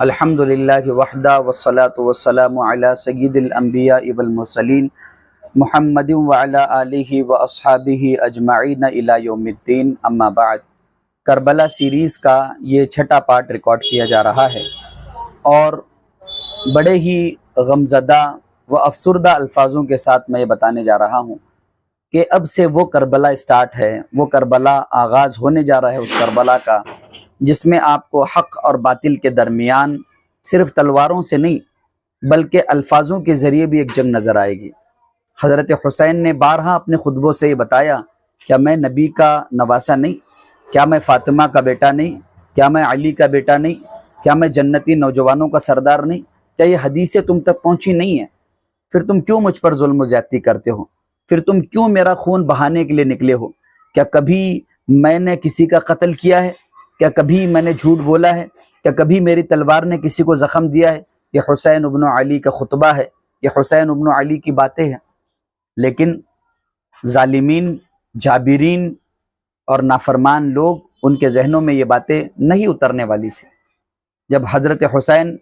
الحمدللہ وحدہ والصلاة والسلام علی سید الانبیاء والمرسلین محمد وعلی آلہ واصحابہ اجمعین الی یوم الدین، اما بعد۔ کربلا سیریز کا یہ چھٹا پارٹ ریکارڈ کیا جا رہا ہے اور بڑے ہی غمزدہ و افسردہ الفاظوں کے ساتھ میں یہ بتانے جا رہا ہوں کہ اب سے وہ کربلا سٹارٹ ہے، وہ کربلا آغاز ہونے جا رہا ہے، اس کربلا کا جس میں آپ کو حق اور باطل کے درمیان صرف تلواروں سے نہیں بلکہ الفاظوں کے ذریعے بھی ایک جنگ نظر آئے گی۔ حضرت حسین نے بارہا اپنے خطبوں سے یہ بتایا، کیا میں نبی کا نواسہ نہیں؟ کیا میں فاطمہ کا بیٹا نہیں؟ کیا میں علی کا بیٹا نہیں؟ کیا میں جنتی نوجوانوں کا سردار نہیں؟ کیا یہ حدیثیں تم تک پہنچی نہیں ہیں؟ پھر تم کیوں مجھ پر ظلم و زیادتی کرتے ہو؟ پھر تم کیوں میرا خون بہانے کے لیے نکلے ہو؟ کیا کبھی میں نے کسی کا قتل کیا ہے؟ کیا کبھی میں نے جھوٹ بولا ہے؟ کیا کبھی میری تلوار نے کسی کو زخم دیا ہے؟ یہ حسین ابن علی کا خطبہ ہے، یہ حسین ابن علی کی باتیں ہیں۔ لیکن ظالمین، جابرین اور نافرمان لوگ، ان کے ذہنوں میں یہ باتیں نہیں اترنے والی تھی۔ جب حضرت حسین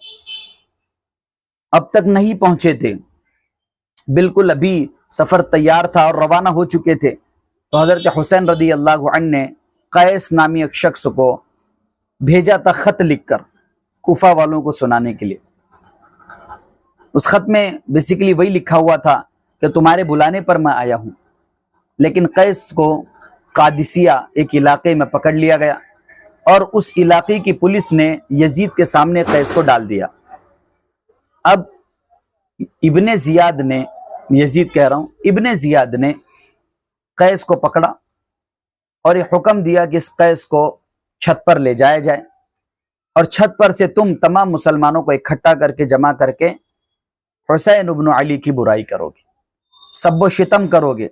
اب تک نہیں پہنچے تھے، بالکل ابھی سفر تیار تھا اور روانہ ہو چکے تھے، تو حضرت حسین رضی اللہ عنہ نے قیس نامی ایک شخص کو بھیجا تھا خط لکھ کر کوفہ والوں کو سنانے کے لیے۔ اس خط میں بیسیکلی وہی لکھا ہوا تھا کہ تمہارے بلانے پر میں آیا ہوں، لیکن قیس کو قادسیہ ایک علاقے میں پکڑ لیا گیا اور اس علاقے کی پولیس نے یزید کے سامنے قیس کو ڈال دیا۔ اب ابن زیاد نے، یزید کہہ رہا ہوں، ابن زیاد نے قیس کو پکڑا اور یہ حکم دیا کہ اس قیس کو چھت پر لے جایا جائے اور چھت پر سے تم تمام مسلمانوں کو اکٹھا کر کے جمع کر کے حسین ابن علی کی برائی کرو گے، سب و شتم کرو گے،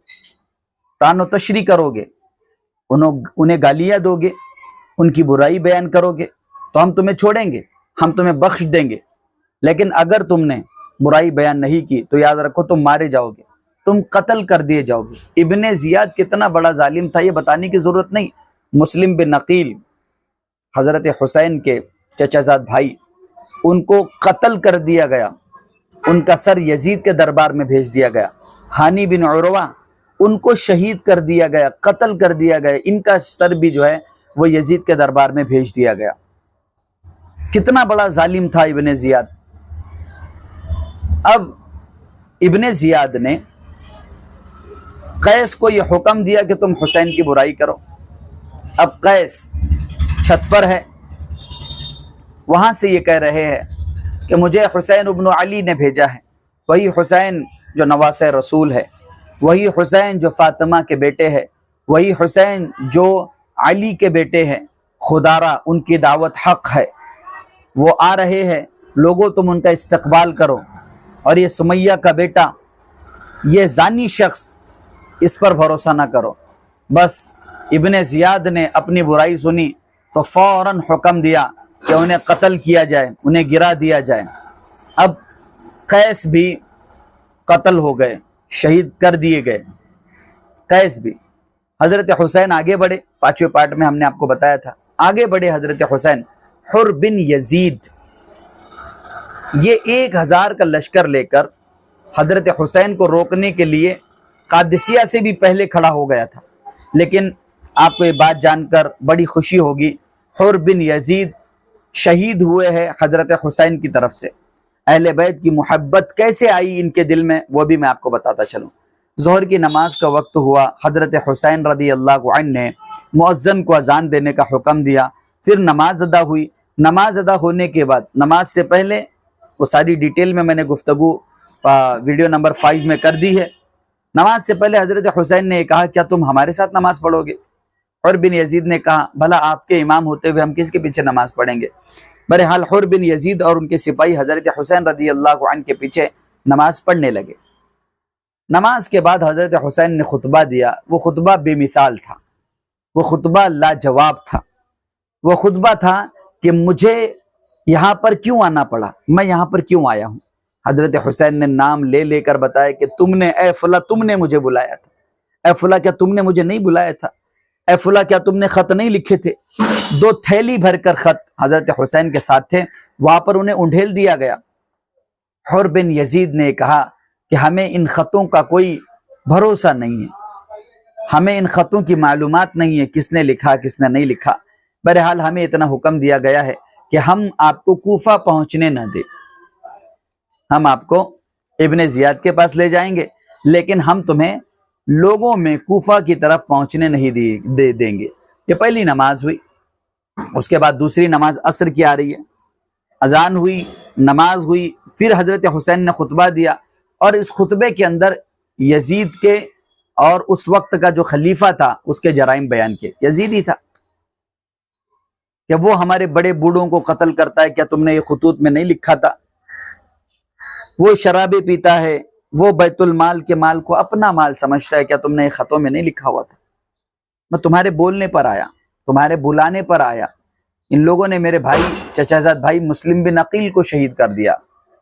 طعن و تشریح کرو گے، انہیں گالیاں دو گے، ان کی برائی بیان کرو گے تو ہم تمہیں چھوڑیں گے، ہم تمہیں بخش دیں گے۔ لیکن اگر تم نے برائی بیان نہیں کی تو یاد رکھو تم مارے جاؤ گے، تم قتل کر دیے جاؤ گے۔ ابن زیاد کتنا بڑا ظالم تھا یہ بتانے کی ضرورت نہیں۔ مسلم بن عقیل، حضرت حسین کے چچا زاد بھائی، ان کو قتل کر دیا گیا، ان کا سر یزید کے دربار میں بھیج دیا گیا۔ ہانی بن عروہ، ان کو شہید کر دیا گیا، قتل کر دیا گیا، ان کا سر بھی جو ہے وہ یزید کے دربار میں بھیج دیا گیا۔ کتنا بڑا ظالم تھا ابن زیاد۔ اب ابن زیاد نے قیس کو یہ حکم دیا کہ تم حسین کی برائی کرو۔ اب قیس چھت پر ہے، وہاں سے یہ کہہ رہے ہیں کہ مجھے حسین ابن علی نے بھیجا ہے، وہی حسین جو نواسہ رسول ہے، وہی حسین جو فاطمہ کے بیٹے ہے، وہی حسین جو علی کے بیٹے ہیں۔ خدا را ان کی دعوت حق ہے، وہ آ رہے ہیں، لوگوں تم ان کا استقبال کرو۔ اور یہ سمیہ کا بیٹا، یہ زانی شخص، اس پر بھروسہ نہ کرو۔ بس ابن زیاد نے اپنی برائی سنی تو فوراً حکم دیا کہ انہیں قتل کیا جائے، انہیں گرا دیا جائے۔ اب قیس بھی قتل ہو گئے، شہید کر دیے گئے، قیس بھی۔ حضرت حسین آگے بڑھے، پانچویں پارٹ میں ہم نے آپ کو بتایا تھا، آگے بڑھے حضرت حسین۔ حر بن یزید یہ 1000 کا لشکر لے کر حضرت حسین کو روکنے کے لیے قادسیہ سے بھی پہلے کھڑا ہو گیا تھا۔ لیکن آپ کو یہ بات جان کر بڑی خوشی ہوگی، حر بن یزید شہید ہوئے ہیں حضرت حسین کی طرف سے۔ اہل بیت کی محبت کیسے آئی ان کے دل میں وہ بھی میں آپ کو بتاتا چلوں۔ ظہر کی نماز کا وقت ہوا، حضرت حسین رضی اللہ عنہ نے مؤذن کو اذان دینے کا حکم دیا، پھر نماز ادا ہوئی۔ نماز ادا ہونے کے بعد نماز سے پہلے، وہ ساری ڈیٹیل میں نے گفتگو ویڈیو نمبر 5 میں کر دی ہے، نماز سے پہلے حضرت حسین نے کہا کیا تم ہمارے ساتھ نماز پڑھو گے؟ حر بن یزید نے کہا بھلا آپ کے امام ہوتے ہوئے ہم کس کے پیچھے نماز پڑھیں گے؟ بہرحال حر بن یزید اور ان کے سپاہی حضرت حسین رضی اللہ عنہ کے پیچھے نماز پڑھنے لگے۔ نماز کے بعد حضرت حسین نے خطبہ دیا، وہ خطبہ بے مثال تھا، وہ خطبہ لاجواب تھا۔ وہ خطبہ تھا کہ مجھے یہاں پر کیوں آنا پڑا، میں یہاں پر کیوں آیا ہوں۔ حضرت حسین نے نام لے لے کر بتایا کہ تم نے، اے فلاں، تم نے مجھے بلایا تھا، اے فلاں کیا تم نے مجھے نہیں بلایا تھا؟ اے فلاں کیا تم نے خط نہیں لکھے تھے؟ 2 تھیلی بھر کر خط حضرت حسین کے ساتھ تھے، وہاں پر انہیں انڈھیل دیا گیا۔ حر بن یزید نے کہا کہ ہمیں ان خطوں کا کوئی بھروسہ نہیں ہے، ہمیں ان خطوں کی معلومات نہیں ہے کس نے لکھا کس نے نہیں لکھا۔ بہرحال ہمیں اتنا حکم دیا گیا ہے کہ ہم آپ کو کوفہ پہنچنے نہ دیں، ہم آپ کو ابن زیاد کے پاس لے جائیں گے، لیکن ہم تمہیں لوگوں میں کوفہ کی طرف پہنچنے نہیں دیں گے۔ یہ پہلی نماز ہوئی۔ اس کے بعد دوسری نماز عصر کی آ رہی ہے، اذان ہوئی، نماز ہوئی، پھر حضرت حسین نے خطبہ دیا، اور اس خطبے کے اندر یزید کے اور اس وقت کا جو خلیفہ تھا اس کے جرائم بیان کیے۔ یزید ہی تھا کہ وہ ہمارے بڑے بوڑھوں کو قتل کرتا ہے، کیا تم نے یہ خطوط میں نہیں لکھا تھا؟ وہ شرابیں پیتا ہے، وہ بیت المال کے مال کو اپنا مال سمجھتا ہے، کیا تم نے یہ خطوں میں نہیں لکھا ہوا تھا؟ میں تمہارے بولنے پر آیا، تمہارے بلانے پر آیا، ان لوگوں نے میرے بھائی چچا زاد بھائی مسلم بن عقیل کو شہید کر دیا،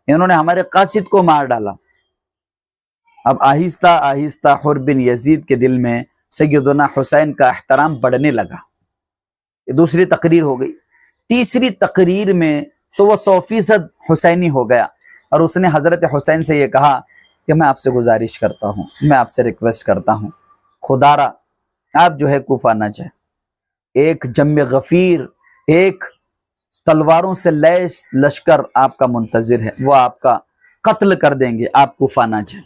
انہوں نے ہمارے قاصد کو مار ڈالا۔ اب آہستہ آہستہ حر بن یزید کے دل میں سیدنا حسین کا احترام بڑھنے لگا۔ یہ دوسری تقریر ہو گئی۔ تیسری تقریر میں تو وہ 100% حسینی ہو گیا، اور اس نے حضرت حسین سے یہ کہا کہ میں آپ سے گزارش کرتا ہوں، میں آپ سے ریکویسٹ کرتا ہوں، خدا را آپ جو ہے کوفہ نہ جائیں، ایک جم غفیر، ایک تلواروں سے لیس لشکر آپ کا منتظر ہے، وہ آپ کا قتل کر دیں گے، آپ کوفہ نہ جائیں،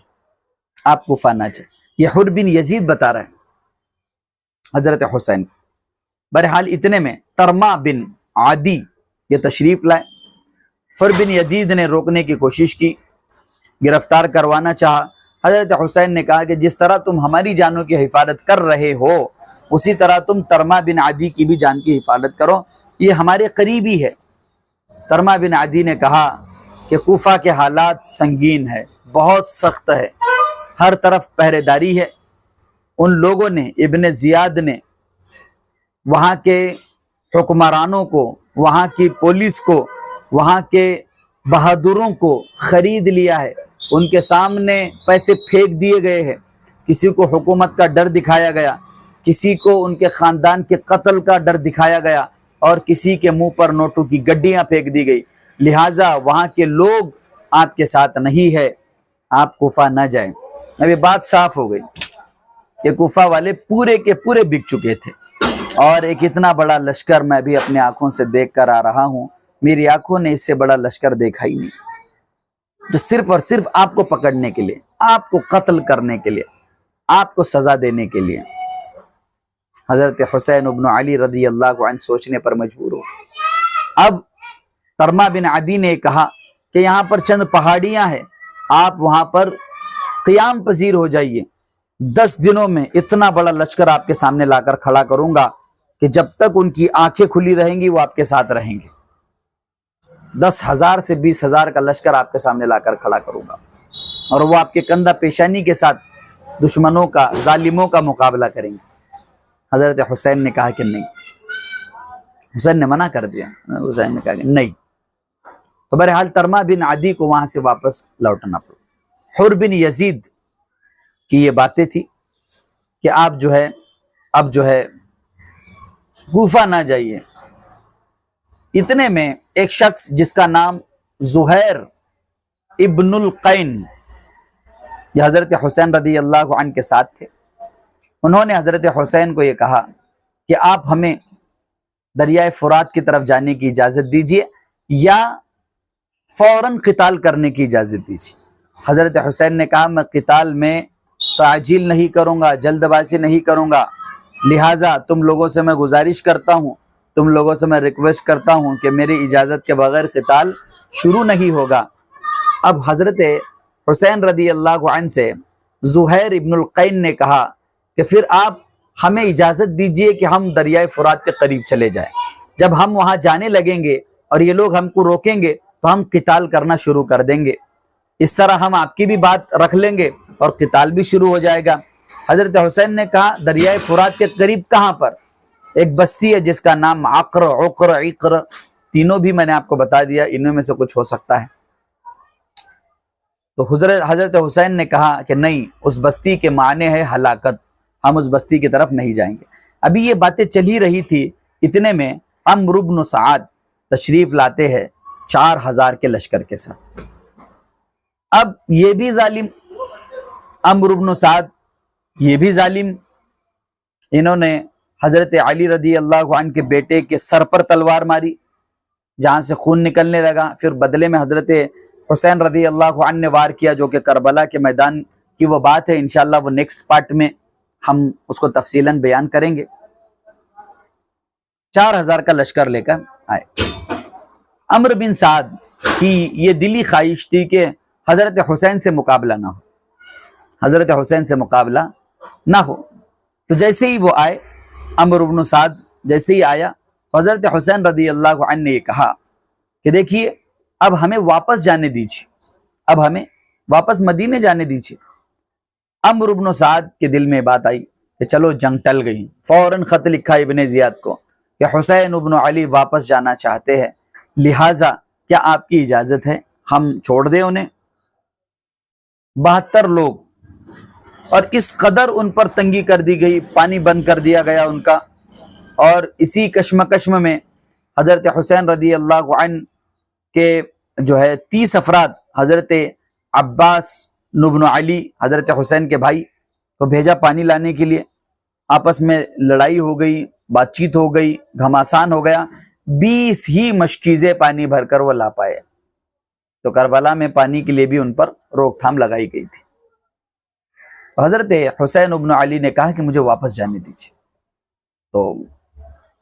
آپ کوفہ نہ جائیں۔ یہ حر بن یزید بتا رہے ہیں حضرت حسین کو۔ بہرحال اتنے میں ترما بن عدی یہ تشریف لائے۔ حر بن یزید نے روکنے کی کوشش کی، گرفتار کروانا چاہا۔ حضرت حسین نے کہا کہ جس طرح تم ہماری جانوں کی حفاظت کر رہے ہو، اسی طرح تم ترما بن عدی کی بھی جان کی حفاظت کرو، یہ ہمارے قریبی ہے۔ ترما بن عدی نے کہا کہ کوفہ کے حالات سنگین ہے، بہت سخت ہے، ہر طرف پہرے داری ہے۔ ان لوگوں نے، ابن زیاد نے وہاں کے حکمرانوں کو، وہاں کی پولیس کو، وہاں کے بہادروں کو خرید لیا ہے، ان کے سامنے پیسے پھینک دیے گئے ہیں، کسی کو حکومت کا ڈر دکھایا گیا، کسی کو ان کے خاندان کے قتل کا ڈر دکھایا گیا، اور کسی کے منہ پر نوٹوں کی گڈیاں پھینک دی گئی، لہٰذا وہاں کے لوگ آپ کے ساتھ نہیں ہے، آپ کوفہ نہ جائیں۔ ابھی بات صاف ہو گئی کہ کوفہ والے پورے کے پورے بک چکے تھے، اور ایک اتنا بڑا لشکر میں بھی اپنے آنکھوں سے دیکھ کر آ رہا ہوں، میری آنکھوں نے اس سے بڑا لشکر دیکھا ہی نہیں، جو صرف اور صرف آپ کو پکڑنے کے لیے، آپ کو قتل کرنے کے لیے، آپ کو سزا دینے کے لیے۔ حضرت حسین ابن علی رضی اللہ عنہ سوچنے پر مجبور ہو۔ اب ترما بن عدی نے کہا کہ یہاں پر چند پہاڑیاں ہیں، آپ وہاں پر قیام پذیر ہو جائیے، 10 دنوں میں اتنا بڑا لشکر آپ کے سامنے لا کر کھڑا کروں گا کہ جب تک ان کی آنکھیں کھلی رہیں گی وہ آپ کے ساتھ رہیں گے۔ 10,000 سے 20,000 کا لشکر آپ کے سامنے لا کر کھڑا کروں گا، اور وہ آپ کے کندھا پیشانی کے ساتھ دشمنوں کا، ظالموں کا مقابلہ کریں گے۔ حضرت حسین نے کہا کہ نہیں، حسین نے منع کر دیا، حسین نے کہا کہ نہیں۔ تو بہرحال ترما بن عدی کو وہاں سے واپس لوٹنا پڑا۔ حر بن یزید کی یہ باتیں تھی کہ آپ جو ہے اب جو ہے کوفہ نہ جائیے۔ اتنے میں ایک شخص جس کا نام زہیر ابن القین، یہ حضرت حسین رضی اللہ عنہ کے ساتھ تھے، انہوں نے حضرت حسین کو یہ کہا کہ آپ ہمیں دریائے فرات کی طرف جانے کی اجازت دیجیے، یا فوراً قتال کرنے کی اجازت دیجیے۔ حضرت حسین نے کہا میں قتال میں تعجیل نہیں کروں گا، جلد بازی نہیں کروں گا، لہٰذا تم لوگوں سے میں گزارش کرتا ہوں، تم لوگوں سے میں ریکویسٹ کرتا ہوں کہ میری اجازت کے بغیر قتال شروع نہیں ہوگا۔ اب حضرت حسین رضی اللہ عنہ سے زہیر ابن القین نے کہا کہ پھر آپ ہمیں اجازت دیجئے کہ ہم دریائے فرات کے قریب چلے جائیں، جب ہم وہاں جانے لگیں گے اور یہ لوگ ہم کو روکیں گے تو ہم قتال کرنا شروع کر دیں گے، اس طرح ہم آپ کی بھی بات رکھ لیں گے اور قتال بھی شروع ہو جائے گا۔ حضرت حسین نے کہا دریائے فرات کے قریب کہاں پر؟ ایک بستی ہے جس کا نام عقر، عقر، عقر، تینوں بھی میں نے آپ کو بتا دیا، انہوں میں سے کچھ ہو سکتا ہے۔ تو حضرت حسین نے کہا کہ نہیں، اس بستی کے معنی ہے ہلاکت، ہم اس بستی کی طرف نہیں جائیں گے۔ ابھی یہ باتیں چل ہی رہی تھی، اتنے میں عمرو بن سعد تشریف لاتے ہیں 4000 کے لشکر کے ساتھ۔ اب یہ بھی ظالم عمرو بن سعد، یہ بھی ظالم، انہوں نے حضرت علی رضی اللہ عنہ کے بیٹے کے سر پر تلوار ماری، جہاں سے خون نکلنے لگا۔ پھر بدلے میں حضرت حسین رضی اللہ عنہ نے وار کیا، جو کہ کربلا کے میدان کی وہ بات ہے، انشاءاللہ وہ نیکسٹ پارٹ میں ہم اس کو تفصیلاً بیان کریں گے۔ 4000 کا لشکر لے کر آئے۔ عمرو بن سعد کی یہ دلی خواہش تھی کہ حضرت حسین سے مقابلہ نہ ہو، حضرت حسین سے مقابلہ نہ ہو۔ تو جیسے ہی وہ آئے، عمرو بن سعد جیسے ہی آیا، حضرت حسین رضی اللہ عنہ نے یہ کہا کہ دیکھیے اب ہمیں واپس جانے دیجیے، اب ہمیں واپس مدینے جانے دیجیے۔ عمرو بن سعد کے دل میں بات آئی کہ چلو جنگ ٹل گئی، فوراً خط لکھا ابن زیاد کو کہ حسین ابن علی واپس جانا چاہتے ہیں، لہٰذا کیا آپ کی اجازت ہے ہم چھوڑ دیں انہیں؟ 72 لوگ، اور اس قدر ان پر تنگی کر دی گئی، پانی بند کر دیا گیا ان کا، اور اسی کشمکشم میں حضرت حسین رضی اللہ عنہ کے جو ہے 30 افراد، حضرت عباس بن علی حضرت حسین کے بھائی کو بھیجا پانی لانے کے لیے۔ آپس میں لڑائی ہو گئی، بات چیت ہو گئی، گھماسان ہو گیا، 20 ہی مشکیزیں پانی بھر کر وہ لا پائے۔ تو کربلا میں پانی کے لیے بھی ان پر روک تھام لگائی گئی تھی۔ حضرت حسین ابن علی نے کہا کہ مجھے واپس جانے دیجیے۔ تو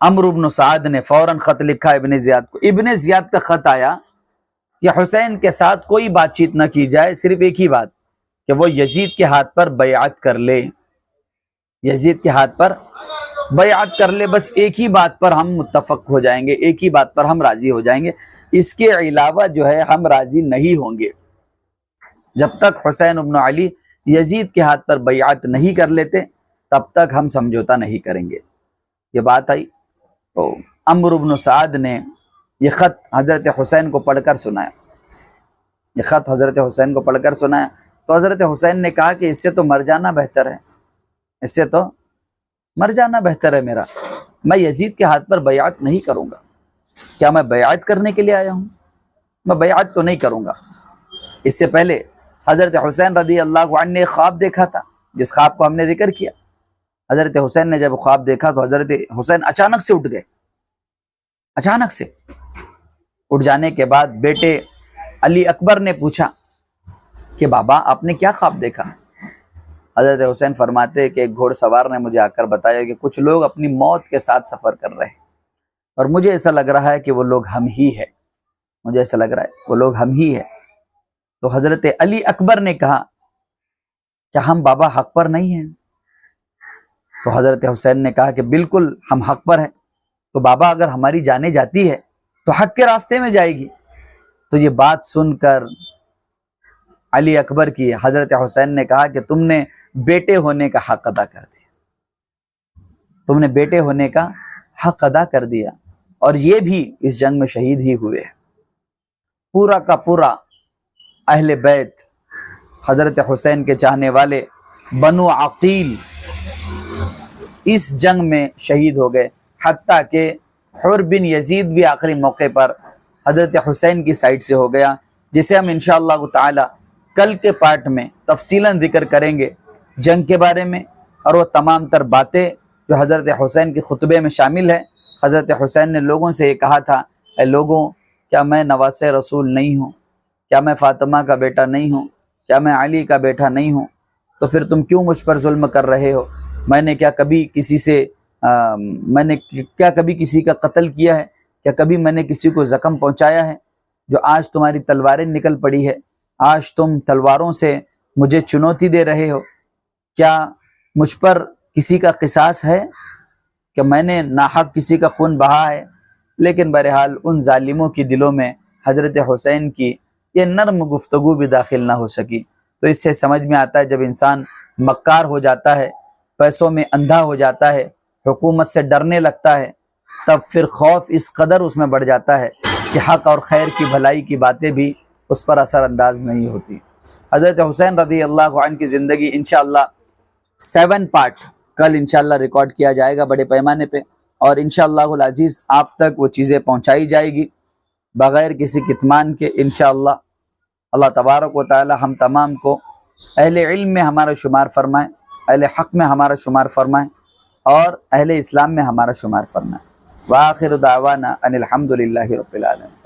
عمرو بن سعد نے فوراً خط لکھا ابن زیاد کو۔ ابن زیاد کا خط آیا کہ حسین کے ساتھ کوئی بات چیت نہ کی جائے، صرف ایک ہی بات کہ وہ یزید کے ہاتھ پر بیعت کر لے، یزید کے ہاتھ پر بیعت کر لے، بس ایک ہی بات پر ہم متفق ہو جائیں گے، ایک ہی بات پر ہم راضی ہو جائیں گے، اس کے علاوہ جو ہے ہم راضی نہیں ہوں گے۔ جب تک حسین ابن علی یزید کے ہاتھ پر بیعت نہیں کر لیتے تب تک ہم سمجھوتا نہیں کریں گے۔ یہ بات آئی تو عمرو بن سعد نے یہ خط حضرت حسین کو پڑھ کر سنایا، یہ خط حضرت حسین کو پڑھ کر سنایا۔ تو حضرت حسین نے کہا کہ اس سے تو مر جانا بہتر ہے، اس سے تو مر جانا بہتر ہے میرا، میں یزید کے ہاتھ پر بیعت نہیں کروں گا۔ کیا میں بیعت کرنے کے لیے آیا ہوں؟ میں بیعت تو نہیں کروں گا۔ اس سے پہلے حضرت حسین رضی اللہ عنہ نے خواب دیکھا تھا، جس خواب کو ہم نے ذکر کیا۔ حضرت حسین نے جب خواب دیکھا تو حضرت حسین اچانک سے اٹھ گئے، اچانک سے اٹھ جانے کے بعد بیٹے علی اکبر نے پوچھا کہ بابا آپ نے کیا خواب دیکھا؟ حضرت حسین فرماتے کہ ایک گھوڑ سوار نے مجھے آ کر بتایا کہ کچھ لوگ اپنی موت کے ساتھ سفر کر رہے ہیں، اور مجھے ایسا لگ رہا ہے کہ وہ لوگ ہم ہی ہیں، مجھے ایسا لگ رہا ہے وہ لوگ ہم ہی ہیں۔ تو حضرت علی اکبر نے کہا کیا ہم بابا حق پر نہیں ہیں؟ تو حضرت حسین نے کہا کہ بالکل ہم حق پر ہیں۔ تو بابا اگر ہماری جانیں جاتی ہے تو حق کے راستے میں جائے گی۔ تو یہ بات سن کر علی اکبر کی حضرت حسین نے کہا کہ تم نے بیٹے ہونے کا حق ادا کر دیا، تم نے بیٹے ہونے کا حق ادا کر دیا، اور یہ بھی اس جنگ میں شہید ہی ہوئے۔ پورا کا پورا اہل بیت حضرت حسین کے چاہنے والے بنو عقیل اس جنگ میں شہید ہو گئے، حتیٰ کہ حر بن یزید بھی آخری موقع پر حضرت حسین کی سائڈ سے ہو گیا، جسے ہم انشاءاللہ تعالی کل کے پارٹ میں تفصیلاً ذکر کریں گے جنگ کے بارے میں، اور وہ تمام تر باتیں جو حضرت حسین کے خطبے میں شامل ہے۔ حضرت حسین نے لوگوں سے یہ کہا تھا، اے لوگوں، کیا میں نواسے رسول نہیں ہوں؟ کیا میں فاطمہ کا بیٹا نہیں ہوں؟ کیا میں علی کا بیٹا نہیں ہوں؟ تو پھر تم کیوں مجھ پر ظلم کر رہے ہو؟ میں نے کیا کبھی کسی کا قتل کیا ہے؟ کیا کبھی میں نے کسی کو زخم پہنچایا ہے؟ جو آج تمہاری تلواریں نکل پڑی ہے، آج تم تلواروں سے مجھے چنوتی دے رہے ہو، کیا مجھ پر کسی کا قصاص ہے کہ میں نے ناحق کسی کا خون بہا ہے؟ لیکن بہرحال ان ظالموں کی دلوں میں حضرت حسین کی یہ نرم گفتگو بھی داخل نہ ہو سکی۔ تو اس سے سمجھ میں آتا ہے جب انسان مکار ہو جاتا ہے، پیسوں میں اندھا ہو جاتا ہے، حکومت سے ڈرنے لگتا ہے، تب پھر خوف اس قدر اس میں بڑھ جاتا ہے کہ حق اور خیر کی بھلائی کی باتیں بھی اس پر اثر انداز نہیں ہوتی۔ حضرت حسین رضی اللہ عنہ کی زندگی انشاءاللہ 7 پارٹ کل انشاءاللہ ریکارڈ کیا جائے گا بڑے پیمانے پہ، اور انشاءاللہ العزیز آپ تک وہ چیزیں پہنچائی جائے گی بغیر کسی کتمان کے انشاءاللہ۔ اللہ تبارک و تعالی ہم تمام کو اہل علم میں ہمارا شمار فرمائے، اہل حق میں ہمارا شمار فرمائے، اور اہل اسلام میں ہمارا شمار فرمائے۔ وآخر دعوانا ان الحمد للہ رب العالمین۔